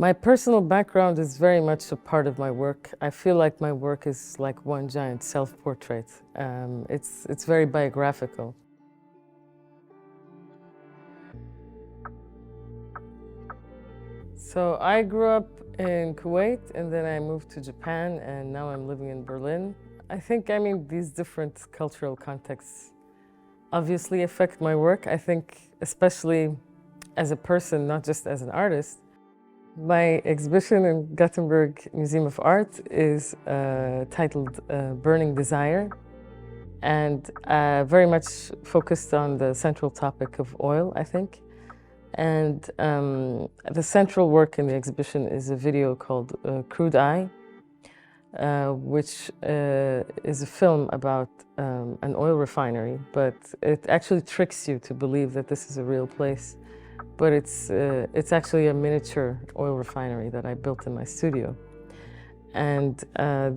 My personal background is very much a part of my work. I feel like my work is like one giant self-portrait. It's very biographical. So I grew up in Kuwait and then I moved to Japan and now I'm living in Berlin. I think, these different cultural contexts obviously affect my work. I think especially as a person, not just as an artist. My exhibition in Gothenburg Museum of Art is titled Burning Desire and very much focused on the central topic of oil, I think. And the central work in the exhibition is a video called Crude Eye, which is a film about an oil refinery, but it actually tricks you to believe that this is a real place. But it's actually a miniature oil refinery that I built in my studio. And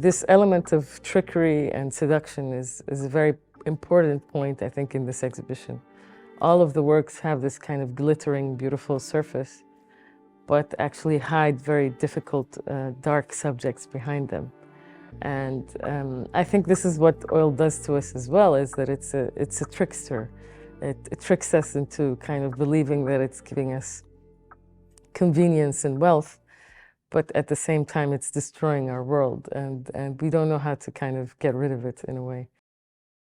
this element of trickery and seduction is a very important point, I think, in this exhibition. All of the works have this kind of glittering, beautiful surface, but actually hide very difficult, dark subjects behind them. And I think this is what oil does to us as well, is that it's a trickster. It tricks us into kind of believing that it's giving us convenience and wealth, but at the same time it's destroying our world, and we don't know how to kind of get rid of it in a way.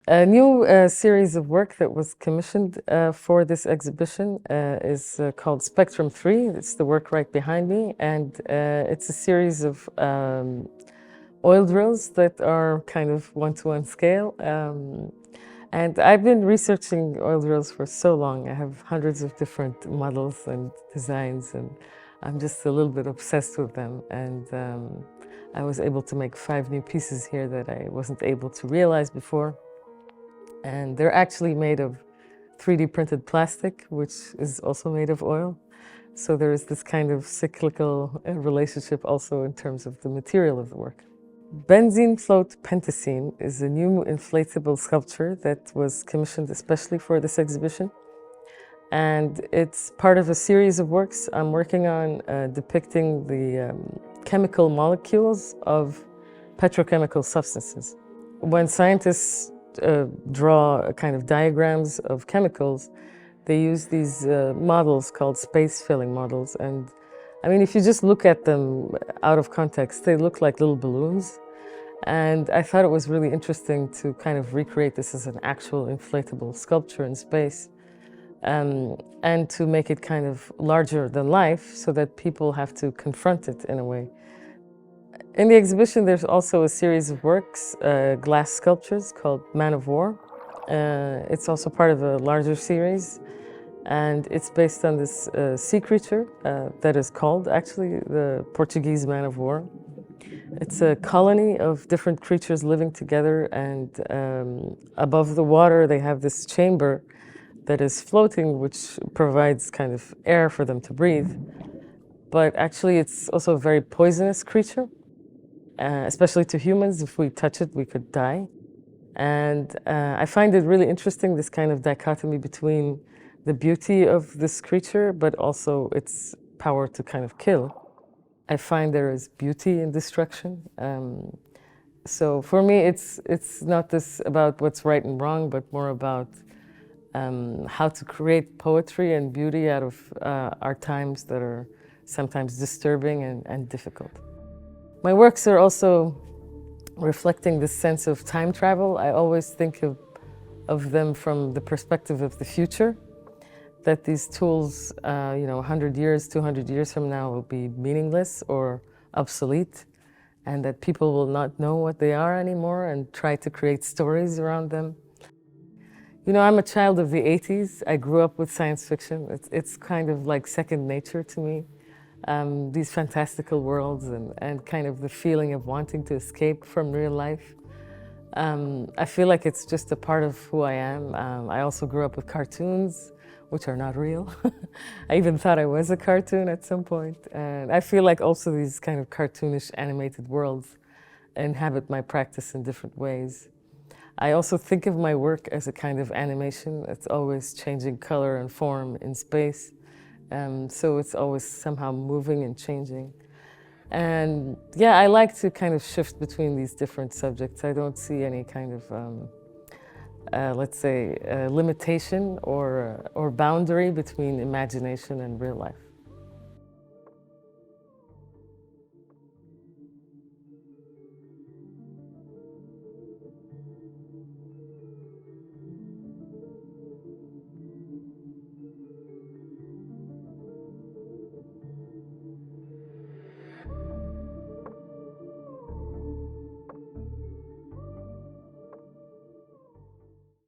A new series of work that was commissioned for this exhibition is called Spectrum 3. It's the work right behind me, and it's a series of oil drills that are kind of one-to-one scale. And I've been researching oil drills for so long. I have hundreds of different models and designs, and I'm just a little bit obsessed with them. And I was able to make 5 new pieces here that I wasn't able to realize before. And they're actually made of 3D printed plastic, which is also made of oil. So there is this kind of cyclical relationship also in terms of the material of the work. Benzene Float Pentacene is a new inflatable sculpture that was commissioned especially for this exhibition. And it's part of a series of works I'm working on depicting the chemical molecules of petrochemical substances. When scientists draw kind of diagrams of chemicals, they use these models called space-filling models. And if you just look at them out of context, they look like little balloons. And I thought it was really interesting to kind of recreate this as an actual inflatable sculpture in space, and to make it kind of larger than life so that people have to confront it in a way. In the exhibition, there's also a series of works, glass sculptures called Man of War. It's also part of a larger series. And it's based on this sea creature that is called, actually, the Portuguese man of war. It's a colony of different creatures living together, and above the water they have this chamber that is floating, which provides kind of air for them to breathe. But actually it's also a very poisonous creature, especially to humans. If we touch it, we could die. And I find it really interesting, this kind of dichotomy between the beauty of this creature, but also its power to kind of kill. I find there is beauty in destruction. So for me, it's not this about what's right and wrong, but more about how to create poetry and beauty out of our times that are sometimes disturbing and difficult. My works are also reflecting this sense of time travel. I always think of them from the perspective of the future, that these tools, 100 years, 200 years from now will be meaningless or obsolete, and that people will not know what they are anymore and try to create stories around them. I'm a child of the 80s. I grew up with science fiction. It's kind of like second nature to me. These fantastical worlds and kind of the feeling of wanting to escape from real life. I feel like it's just a part of who I am. I also grew up with cartoons, which are not real. I even thought I was a cartoon at some point. And I feel like also these kind of cartoonish animated worlds inhabit my practice in different ways. I also think of my work as a kind of animation. It's always changing color and form in space. So it's always somehow moving and changing. And yeah, I like to kind of shift between these different subjects. I don't see any kind of, let's say, limitation or boundary between imagination and real life.